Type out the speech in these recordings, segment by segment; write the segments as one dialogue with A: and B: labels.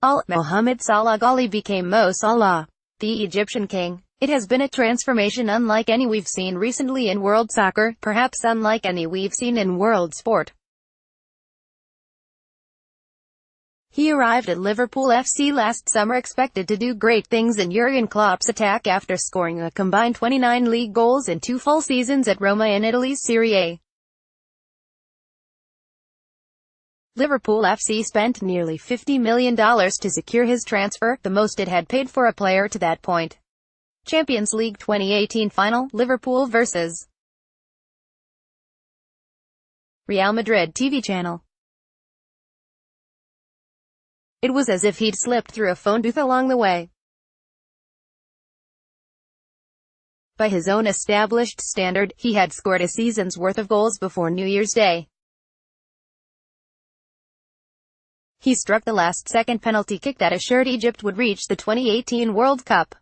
A: Mohamed Salah Ghali became Mo Salah, the Egyptian king. It has been a transformation unlike any we've seen recently in world soccer, perhaps unlike any we've seen in world sport. He arrived at Liverpool FC last summer expected to do great things in Jurgen Klopp's attack after scoring a combined 29 league goals in 2 full seasons at Roma in Italy's Serie A. Liverpool FC spent nearly $50 million to secure his transfer, the most it had paid for a player to that point. Champions League 2018 final, Liverpool vs. Real Madrid TV channel. It was as if he'd slipped through a phone booth along the way. By his own established standard, he had scored a season's worth of goals before New Year's Day. He struck the last-second penalty kick that assured Egypt would reach the 2018 World Cup.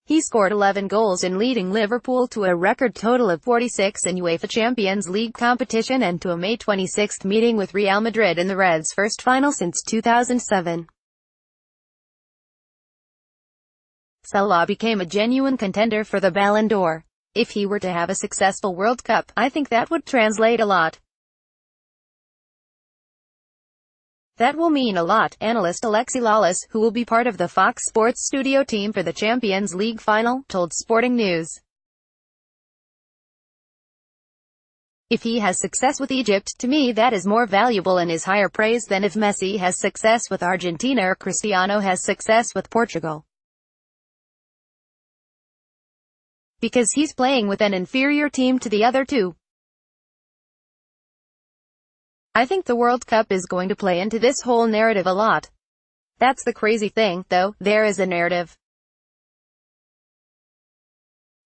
A: He scored 11 goals in leading Liverpool to a record total of 46 in UEFA Champions League competition and to a May 26 meeting with Real Madrid in the Reds' first final since 2007. Salah became a genuine contender for the Ballon d'Or. If he were to have a successful World Cup, I think that would translate a lot. That will mean a lot, analyst Alexi Lalas, who will be part of the Fox Sports studio team for the Champions League final, told Sporting News. If he has success with Egypt, to me that is more valuable and is higher praise than if Messi has success with Argentina or Cristiano has success with Portugal. Because he's playing with an inferior team to the other two. I think the World Cup is going to play into this whole narrative a lot. That's the crazy thing, though, there is a narrative.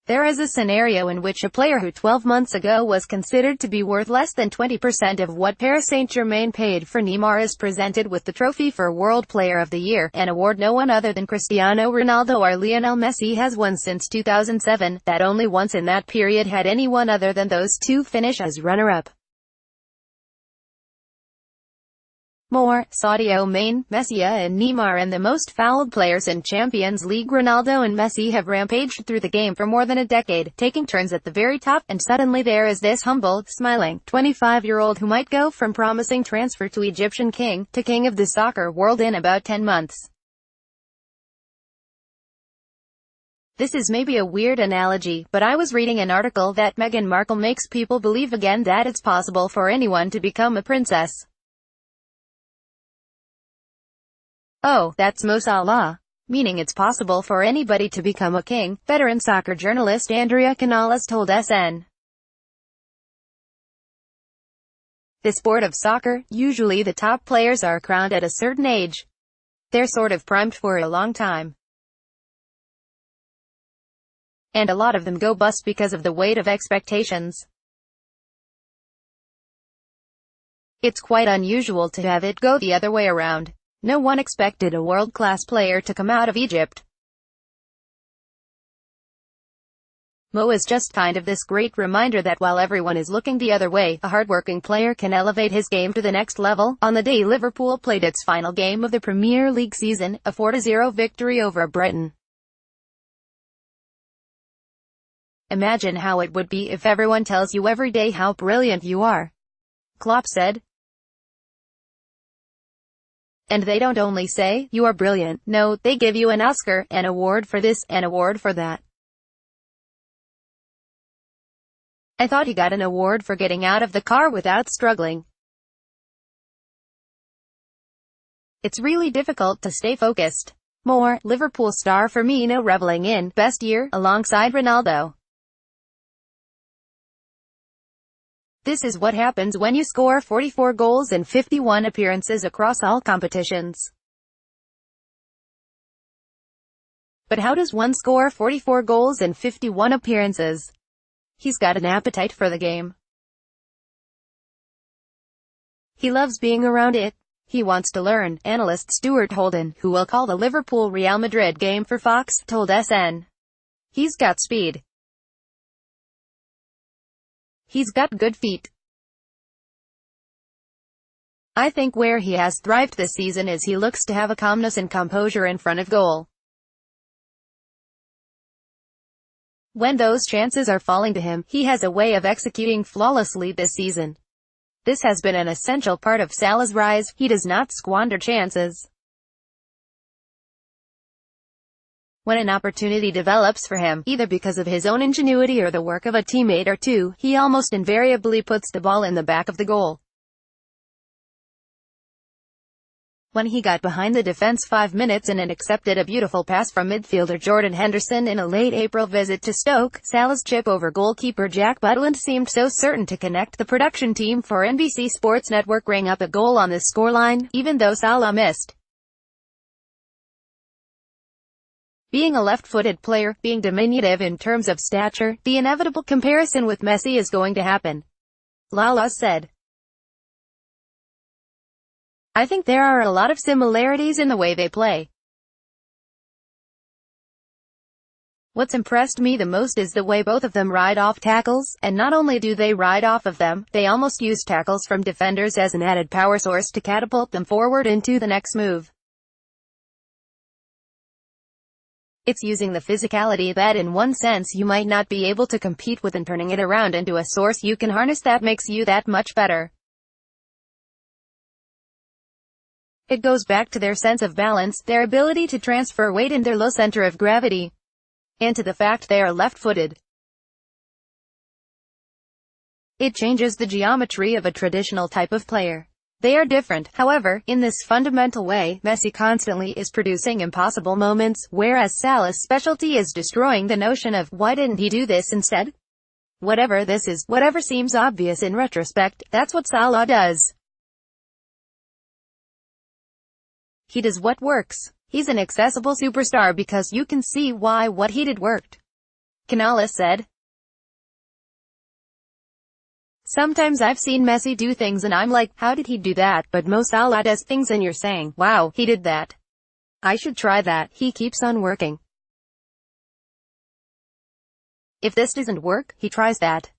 A: There is a scenario in which a player who 12 months ago was considered to be worth less than 20% of what Paris Saint-Germain paid for Neymar is presented with the trophy for World Player of the Year, an award no one other than Cristiano Ronaldo or Lionel Messi has won since 2007, that only once in that period had anyone other than those two finish as runner-up. More, Sadio Mane, Messi and Neymar and the most fouled players in Champions League Ronaldo and Messi have rampaged through the game for more than a decade, taking turns at the very top, and suddenly there is this humble, smiling, 25-year-old who might go from promising transfer to Egyptian king, to king of the soccer world in about 10 months. This is maybe a weird analogy, but I was reading an article that Meghan Markle makes people believe again that it's possible for anyone to become a princess. Oh, that's Mo Salah. Meaning it's possible for anybody to become a king, veteran soccer journalist Andrea Canales told SN. The sport of soccer, usually the top players are crowned at a certain age. They're sort of primed for a long time. And a lot of them go bust because of the weight of expectations. It's quite unusual to have it go the other way around. No one expected a world-class player to come out of Egypt. Mo is just kind of this great reminder that while everyone is looking the other way, a hardworking player can elevate his game to the next level. On the day Liverpool played its final game of the Premier League season, a 4-0 victory over Brighton. Imagine how it would be if everyone tells you every day how brilliant you are, Klopp said. And they don't only say, you are brilliant, no, they give you an Oscar, an award for this, an award for that. I thought he got an award for getting out of the car without struggling. It's really difficult to stay focused. More, Liverpool star Firmino reveling in best year, alongside Ronaldo. This is what happens when you score 44 goals in 51 appearances across all competitions. But how does one score 44 goals in 51 appearances? He's got an appetite for the game. He loves being around it. He wants to learn, analyst Stuart Holden, who will call the Liverpool-Real Madrid game for Fox, told SN. He's got speed. He's got good feet. I think where he has thrived this season is he looks to have a calmness and composure in front of goal. When those chances are falling to him, he has a way of executing flawlessly this season. This has been an essential part of Salah's rise. He does not squander chances. When an opportunity develops for him, either because of his own ingenuity or the work of a teammate or two, he almost invariably puts the ball in the back of the goal. When he got behind the defense 5 minutes in and accepted a beautiful pass from midfielder Jordan Henderson in a late April visit to Stoke, Salah's chip over goalkeeper Jack Butland seemed so certain to connect. The production team for NBC Sports Network rang up a goal on the scoreline, even though Salah missed. Being a left-footed player, being diminutive in terms of stature, the inevitable comparison with Messi is going to happen, Lala said. I think there are a lot of similarities in the way they play. What's impressed me the most is the way both of them ride off tackles, and not only do they ride off of them, they almost use tackles from defenders as an added power source to catapult them forward into the next move. It's using the physicality that in one sense you might not be able to compete with and turning it around into a source you can harness that makes you that much better. It goes back to their sense of balance, their ability to transfer weight and their low center of gravity, and to the fact they are left-footed. It changes the geometry of a traditional type of player. They are different, however, in this fundamental way. Messi constantly is producing impossible moments, whereas Salah's specialty is destroying the notion of, why didn't he do this instead? Whatever this is, whatever seems obvious in retrospect, that's what Salah does. He does what works. He's an accessible superstar because you can see why what he did worked, Canales said. Sometimes I've seen Messi do things and I'm like, how did he do that? But Mo Salah does things and you're saying, wow, he did that. I should try that. He keeps on working. If this doesn't work, he tries that.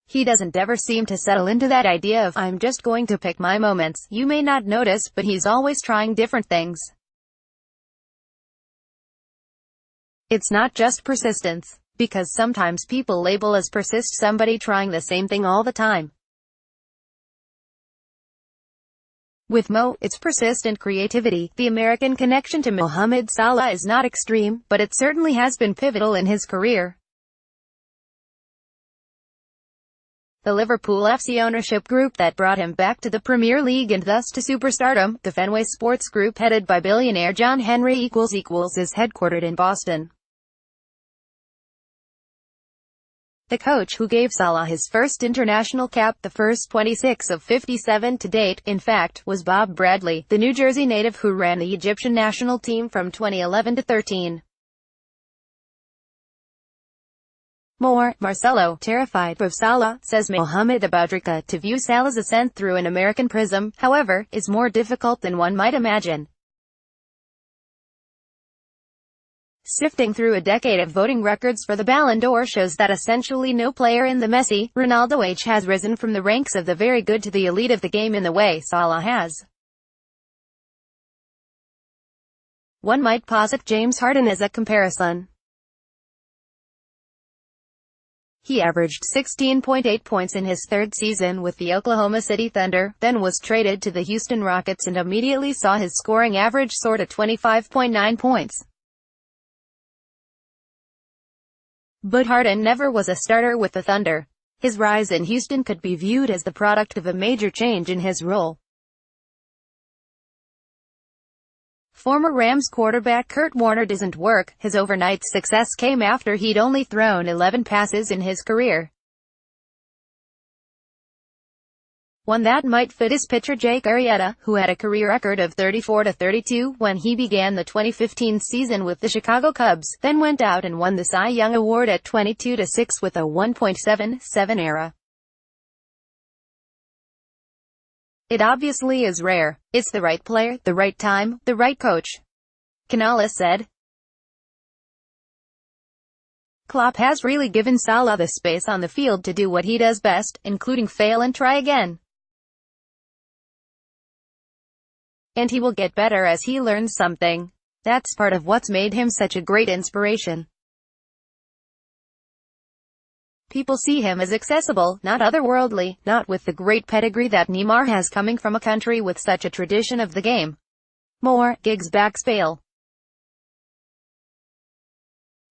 A: He doesn't ever seem to settle into that idea of, I'm just going to pick my moments. You may not notice, but he's always trying different things. It's not just persistence, because sometimes people label as persist somebody trying the same thing all the time. With Mo, it's persistent creativity. The American connection to Mohamed Salah is not extreme, but it certainly has been pivotal in his career. The Liverpool FC ownership group that brought him back to the Premier League and thus to superstardom, the Fenway Sports Group headed by billionaire John Henry == is headquartered in Boston. The coach who gave Salah his first international cap, the first 26 of 57 to date, in fact, was Bob Bradley, the New Jersey native who ran the Egyptian national team from 2011 to 13. Marcelo, terrified of Salah, says Mohamed Aboutrika. To view Salah's ascent through an American prism, however, is more difficult than one might imagine. Sifting through a decade of voting records for the Ballon d'Or shows that essentially no player in the Messi, Ronaldo age has risen from the ranks of the very good to the elite of the game in the way Salah has. One might posit James Harden as a comparison. He averaged 16.8 points in his third season with the Oklahoma City Thunder, then was traded to the Houston Rockets and immediately saw his scoring average soar to 25.9 points. But Harden never was a starter with the Thunder. His rise in Houston could be viewed as the product of a major change in his role. Former Rams quarterback Kurt Warner doesn't work. His overnight success came after he'd only thrown 11 passes in his career. One that might fit is pitcher Jake Arrieta, who had a career record of 34-32 when he began the 2015 season with the Chicago Cubs, then went out and won the Cy Young Award at 22-6 with a 1.77 ERA. It obviously is rare. It's the right player, the right time, the right coach, Canales said. Klopp has really given Salah the space on the field to do what he does best, including fail and try again. And he will get better as he learns something. That's part of what's made him such a great inspiration. People see him as accessible, not otherworldly, not with the great pedigree that Neymar has coming from a country with such a tradition of the game. More, Giggs backs Bale.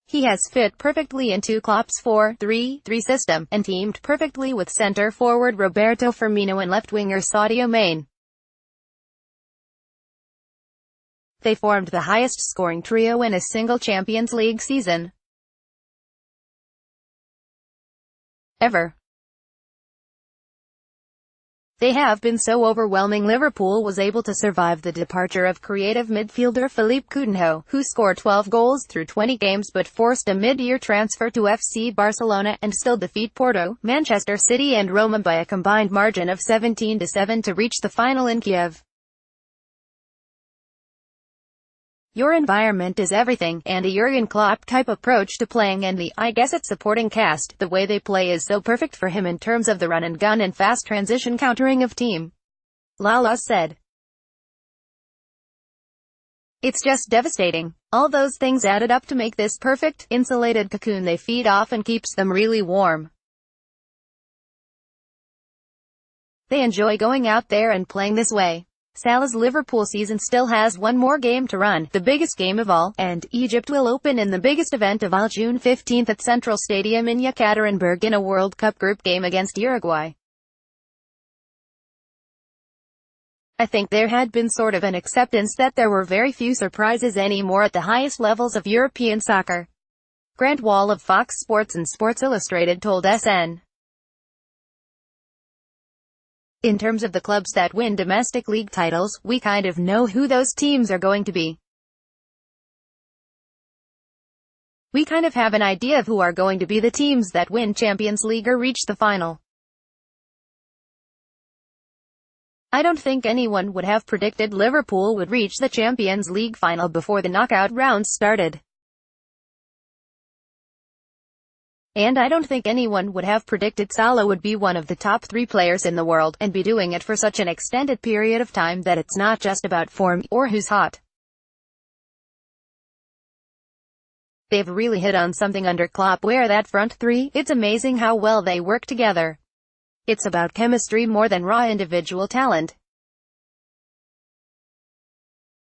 A: He has fit perfectly into Klopp's 4-3-3 system, and teamed perfectly with centre-forward Roberto Firmino and left-winger Sadio Mane. They formed the highest-scoring trio in a single Champions League season ever. They have been so overwhelming Liverpool was able to survive the departure of creative midfielder Philippe Coutinho, who scored 12 goals through 20 games but forced a mid-year transfer to FC Barcelona, and still defeat Porto, Manchester City and Roma by a combined margin of 17-7 to reach the final in Kiev. Your environment is everything, and a Jurgen Klopp-type approach to playing, and I guess it's supporting cast, the way they play is so perfect for him in terms of the run and gun and fast transition countering of team. Lala said. It's just devastating. All those things added up to make this perfect, insulated cocoon they feed off and keeps them really warm. They enjoy going out there and playing this way. Salah's Liverpool season still has one more game to run, the biggest game of all, and Egypt will open in the biggest event of all June 15 at Central Stadium in Yekaterinburg in a World Cup group game against Uruguay. I think there had been sort of an acceptance that there were very few surprises anymore at the highest levels of European soccer. Grant Wall of Fox Sports and Sports Illustrated told SN. In terms of the clubs that win domestic league titles, we kind of know who those teams are going to be. We kind of have an idea of who are going to be the teams that win Champions League or reach the final. I don't think anyone would have predicted Liverpool would reach the Champions League final before the knockout rounds started. And I don't think anyone would have predicted Salah would be one of the top 3 players in the world, and be doing it for such an extended period of time that it's not just about form, or who's hot. They've really hit on something under Klopp where that front 3, it's amazing how well they work together. It's about chemistry more than raw individual talent.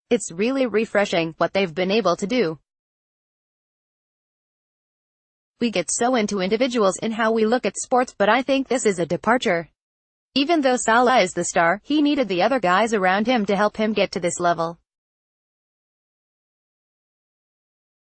A: It's really refreshing, what they've been able to do. We get so into individuals in how we look at sports, but I think this is a departure. Even though Salah is the star, he needed the other guys around him to help him get to this level.